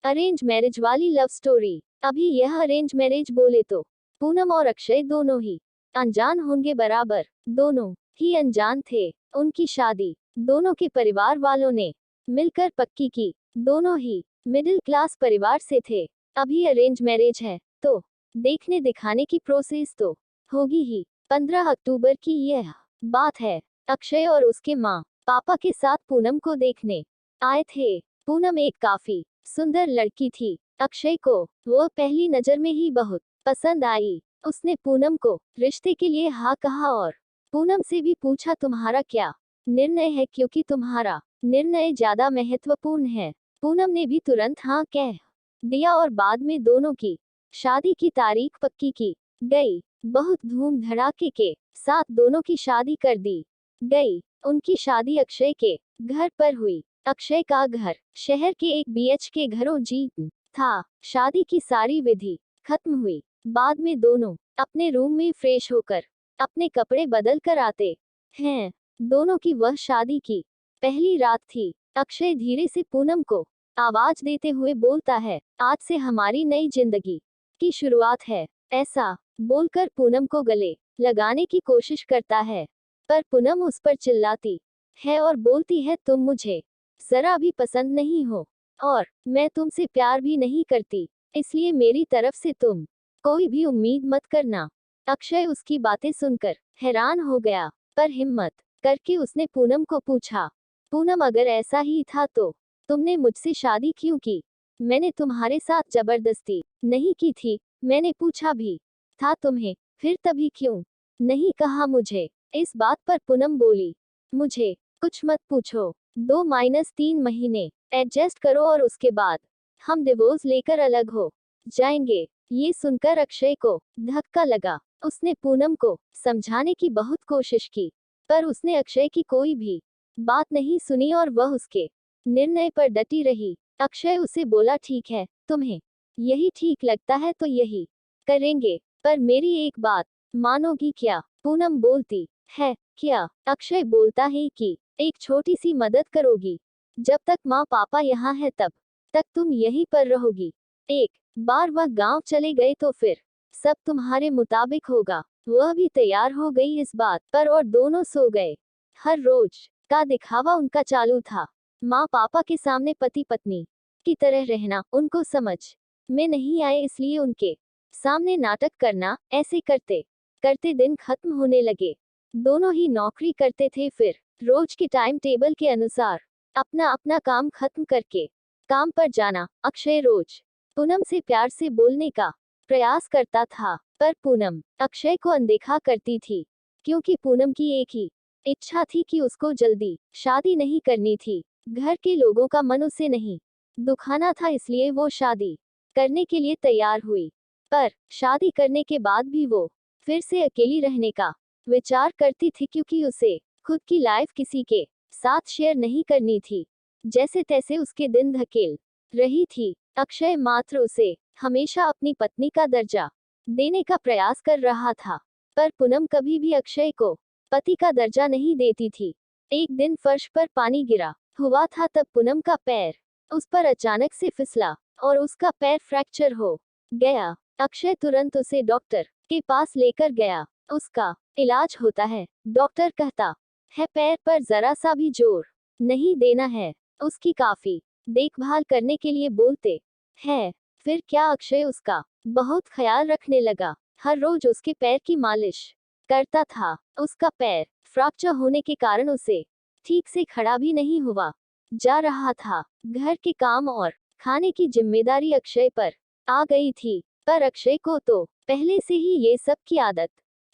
Arrange marriage वाली love story. अभी यह अरेंज मैरिज बोले तो पूनम और अक्षय दोनों ही अनजान होंगे बराबर। दोनों ही अनजान थे। उनकी शादी दोनों के परिवार वालों ने मिलकर पक्की की। दोनों ही मिडिल क्लास परिवार से थे। अभी अरेंज मैरिज है तो देखने दिखाने की प्रोसेस तो होगी ही। 15 अक्टूबर की यह बात है। अक्षय और उसके माँ पापा के साथ पूनम को देखने आए थे। पूनम एक काफी सुंदर लड़की थी। अक्षय को वो पहली नजर में ही बहुत पसंद आई। उसने पूनम को रिश्ते के लिए हाँ कहा और पूनम से भी पूछा तुम्हारा क्या निर्णय है, क्योंकि तुम्हारा निर्णय ज्यादा महत्वपूर्ण है। पूनम ने भी तुरंत हाँ कह दिया और बाद में दोनों की शादी की तारीख पक्की की गई। बहुत धूम धड़ाके के साथ दोनों की शादी कर दी गई। उनकी शादी अक्षय के घर पर हुई। अक्षय का घर शहर के एक BHK घरों जी था। शादी की सारी विधि खत्म हुई। बाद में दोनों अपने रूम में फ्रेश होकर अपने कपड़े बदल कर आते हैं। दोनों की वह शादी की पहली रात थी। अक्षय धीरे से पूनम को आवाज देते हुए बोलता है, आज से हमारी नई जिंदगी की शुरुआत है। ऐसा बोलकर पूनम को गले लगाने की कोशिश करता है, पर पूनम उस पर चिल्लाती है और बोलती है, तुम मुझे जरा भी पसंद नहीं हो और मैं तुमसे प्यार भी नहीं करती, इसलिए मेरी तरफ से तुम कोई भी उम्मीद मत करना। अक्षय उसकी बातें सुनकर हैरान हो गया, पर हिम्मत करके उसने पूनम को पूछा, पूनम अगर ऐसा ही था तो तुमने मुझसे शादी क्यों की? मैंने तुम्हारे साथ जबरदस्ती नहीं की थी। मैंने पूछा भी था तुम्हें, फिर तभी क्यों नहीं कहा मुझे? इस बात पर पूनम बोली, मुझे कुछ मत पूछो, 2-3 महीने एडजस्ट करो और उसके बाद हम डिवोर्स लेकर अलग हो जाएंगे। ये सुनकर अक्षय को धक्का लगा। उसने पूनम को समझाने की बहुत कोशिश की, पर उसने अक्षय की कोई भी बात नहीं सुनी और वह उसके निर्णय पर डटी रही। अक्षय उसे बोला, ठीक है, तुम्हें यही ठीक लगता है तो यही करेंगे, पर मेरी एक बात मानोगी क्या? पूनम बोलती है, क्या? अक्षय बोलता है कि एक छोटी सी मदद करोगी? जब तक माँ पापा यहाँ है तब तक तुम यहीं पर रहोगी। एक बार वह गांव चले गए तो फिर सब तुम्हारे मुताबिक होगा। वह भी तैयार हो गई इस बात पर और दोनों सो गए। हर रोज का दिखावा उनका चालू था। माँ पापा के सामने पति पत्नी की तरह रहना उनको समझ में नहीं आए, इसलिए उनके सामने नाटक करना। ऐसे करते करते दिन खत्म होने लगे। दोनों ही नौकरी करते थे, फिर रोज के टाइम टेबल के अनुसार अपना अपना काम खत्म करके काम पर जाना। अक्षय रोज पूनम से प्यार से बोलने का प्रयास करता था, पर पूनम अक्षय को अनदेखा करती थी, क्योंकि पूनम की एक ही इच्छा थी कि उसको जल्दी शादी नहीं करनी थी। घर के लोगों का मन उसे नहीं दुखाना था, इसलिए वो शादी करने के लिए तैयार हुई। पर शादी करने के बाद भी वो फिर से अकेली रहने का विचार करती थी, क्योंकि उसे खुद की लाइफ किसी के साथ शेयर नहीं करनी थी। जैसे तैसे उसके दिन धकेल रही थी। अक्षय मात्र उसे हमेशा अपनी पत्नी का दर्जा देने का प्रयास कर रहा था, पर पूनम कभी भी अक्षय को पति का दर्जा नहीं देती थी। एक दिन फर्श पर पानी गिरा हुआ था, तब पूनम का पैर उस पर अचानक से फिसला और उसका पैर फ्रैक्चर हो गया। अक्षय तुरंत उसे डॉक्टर के पास लेकर गया। उसका इलाज होता है। डॉक्टर कहता है पैर पर जरा सा भी जोर नहीं देना है। उसकी काफी देखभाल करने के लिए बोलते हैं। फिर क्या अक्षय उसका बहुत ख्याल रखने लगा। हर रोज उसके पैर की मालिश करता था। उसका पैर फ्रैक्चर होने के कारण उसे ठीक से खड़ा भी नहीं हुआ जा रहा था। घर के काम और खाने की जिम्मेदारी अक्षय पर आ गई थी, पर अक्षय को तो पहले से ही ये सब की आदत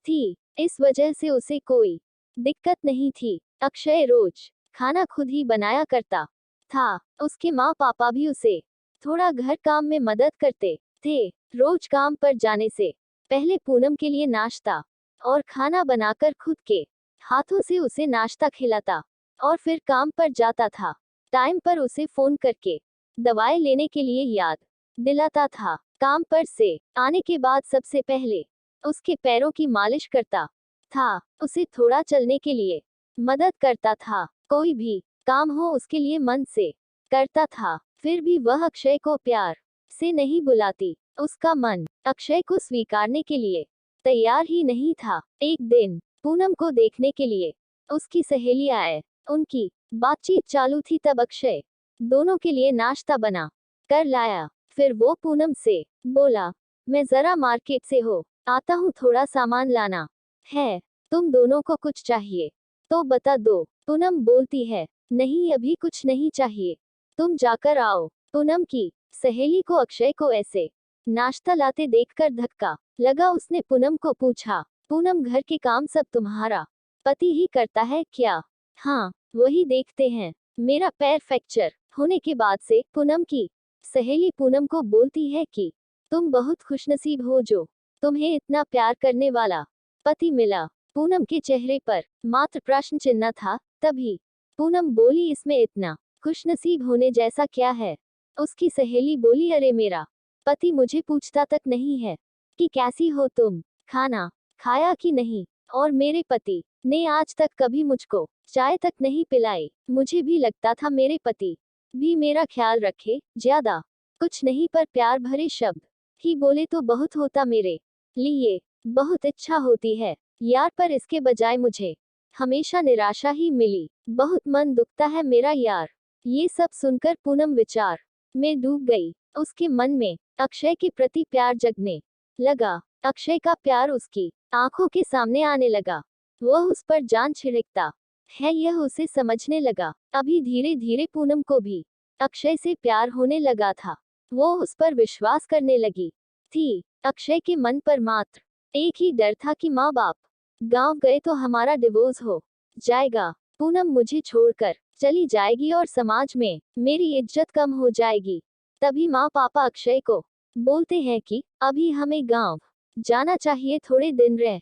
थी। इस वजह से उसे कोई दिक्कत नहीं थी। अक्षय रोज खाना खुद ही बनाया करता था। उसके माँ पापा भी उसे थोड़ा घर काम में मदद करते थे। रोज काम पर जाने से पहले पूनम के लिए नाश्ता और खाना बनाकर खुद के हाथों से उसे नाश्ता खिलाता और फिर काम पर जाता था। टाइम पर उसे फोन करके दवाई लेने के लिए याद दिलाता था। काम पर से आने के बाद सबसे पहले उसके पैरों की मालिश करता था। उसे थोड़ा चलने के लिए मदद करता था। कोई भी काम हो उसके लिए मन से करता था। फिर भी वह अक्षय को प्यार से नहीं बुलाती। उसका मन अक्षय को स्वीकारने के लिए तैयार ही नहीं था। एक दिन पूनम को देखने के लिए उसकी सहेली आए। उनकी बातचीत चालू थी तब अक्षय दोनों के लिए नाश्ता बना कर लाया। फिर वो पूनम से बोला, मैं जरा मार्केट से हो आता हूँ, थोड़ा सामान लाना है। तुम दोनों को कुछ चाहिए तो बता दो। पूनम बोलती है, नहीं अभी कुछ नहीं चाहिए, तुम जाकर आओ। पूनम की सहेली को अक्षय को ऐसे नाश्ता लाते देखकर धक्का लगा। उसने पूनम को पूछा, पूनम घर के काम सब तुम्हारा पति ही करता है क्या? हाँ वही देखते हैं। मेरा पैर फ्रैक्चर होने के बाद से पूनम की सहेली पूनम को बोलती है कि तुम बहुत खुशनसीब हो जो तुम्हें इतना प्यार करने वाला पति मिला। पूनम के चेहरे पर मात्र प्रश्न चिन्ह था। तभी पूनम बोली, इसमें इतना खुशनसीब होने जैसा क्या है? उसकी सहेली बोली, अरे मेरा पति मुझे पूछता तक नहीं है कि कैसी हो तुम, खाना खाया कि नहीं, और मेरे पति ने आज तक कभी मुझको चाय तक नहीं पिलाई। मुझे भी लगता था मेरे पति भी मेरा ख्याल रखे। ज्यादा कुछ नहीं पर प्यार भरे शब्द ही बोले तो बहुत होता मेरे लिए। बहुत इच्छा होती है यार, पर इसके बजाय मुझे हमेशा निराशा ही मिली। बहुत मन दुखता है मेरा यार। ये सब सुनकर पूनम विचार में डूब गई। उसके मन में अक्षय के प्रति प्यार जगने लगा। अक्षय का प्यार उसकी आंखों के सामने आने लगा। वह उस पर जान छिड़कता है यह उसे समझने लगा। अभी धीरे धीरे पूनम को भी अक्षय से प्यार होने लगा था। वो उस पर विश्वास करने लगी थी। अक्षय के मन पर मात्र एक ही डर था कि माँ बाप गांव गए तो हमारा डिवोर्स हो जाएगा, पूनम मुझे छोड़कर चली जाएगी और समाज में मेरी इज्जत कम हो जाएगी। तभी माँ पापा अक्षय को बोलते हैं कि अभी हमें गांव जाना चाहिए, थोड़े दिन रह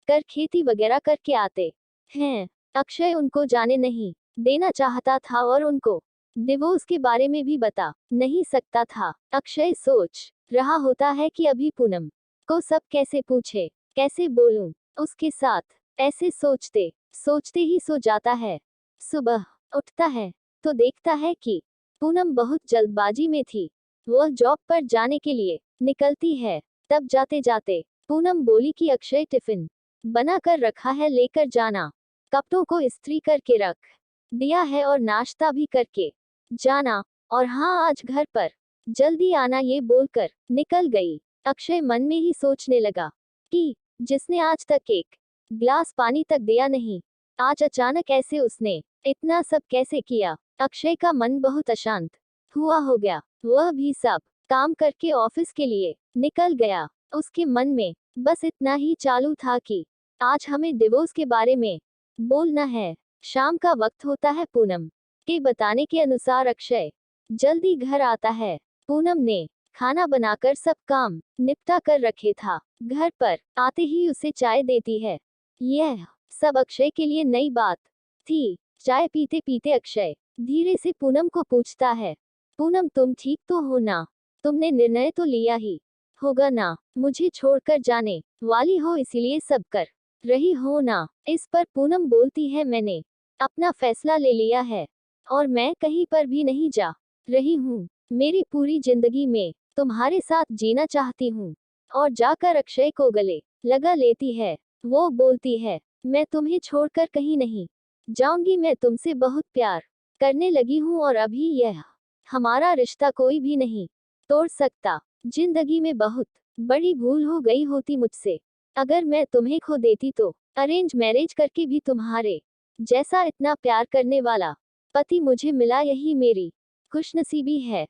कर खेती वगैरह करके आते हैं। अक्षय उनको जाने नहीं देना चाहता था और उनको डिवोर्स के बारे में भी बता नहीं सकता था। अक्षय सोच रहा होता है कि अभी पूनम को सब कैसे पूछे, कैसे बोलूं उसके साथ। ऐसे सोचते सोचते ही सो जाता है। सुबह उठता है तो देखता है कि पूनम बहुत जल्दबाजी में थी। वह जॉब पर जाने के लिए निकलती है। तब जाते जाते पूनम बोली कि अक्षय टिफिन बना कर रखा है, लेकर जाना। कपड़ों को इस्त्री करके रख दिया है और नाश्ता भी करके जाना, और हाँ आज घर पर जल्दी आना, ये बोलकर निकल गई। अक्षय मन में ही सोचने लगा कि जिसने आज तक एक ग्लास पानी तक दिया नहीं, आज अचानक ऐसे उसने इतना सब कैसे किया। अक्षय का मन बहुत अशांत हुआ हो गया। वह भी सब काम करके ऑफिस के लिए निकल गया। उसके मन में बस इतना ही चालू था कि आज हमें डिवोर्स के बारे में बोलना है। शाम का वक्त होता है। पूनम के बताने के अनुसार अक्षय जल्दी घर आता है। पूनम ने खाना बनाकर सब काम निपटा कर रखे था। घर पर आते ही उसे चाय देती है। यह सब अक्षय के लिए नई बात थी। चाय पीते पीते अक्षय धीरे से पूनम को पूछता है, पूनम तुम ठीक तो हो ना? तुमने निर्णय तो लिया ही होगा ना? मुझे छोड़कर जाने वाली हो इसीलिए सब कर रही हो ना? इस पर पूनम बोलती है, मैंने अपना फैसला ले लिया है और मैं कहीं पर भी नहीं जा रही हूँ। मेरी पूरी जिंदगी में तुम्हारे साथ जीना चाहती हूँ। और जाकर अक्षय को गले लगा लेती है। वो बोलती है, मैं तुम्हें छोड़कर कहीं नहीं जाऊंगी, मैं तुमसे बहुत प्यार करने लगी हूँ और अभी यह हमारा रिश्ता कोई भी नहीं तोड़ सकता। जिंदगी में बहुत बड़ी भूल हो गई होती मुझसे अगर मैं तुम्हें खो देती तो। अरेंज मैरिज करके भी तुम्हारे जैसा इतना प्यार करने वाला पति मुझे मिला, यही मेरी खुशनसीबी है।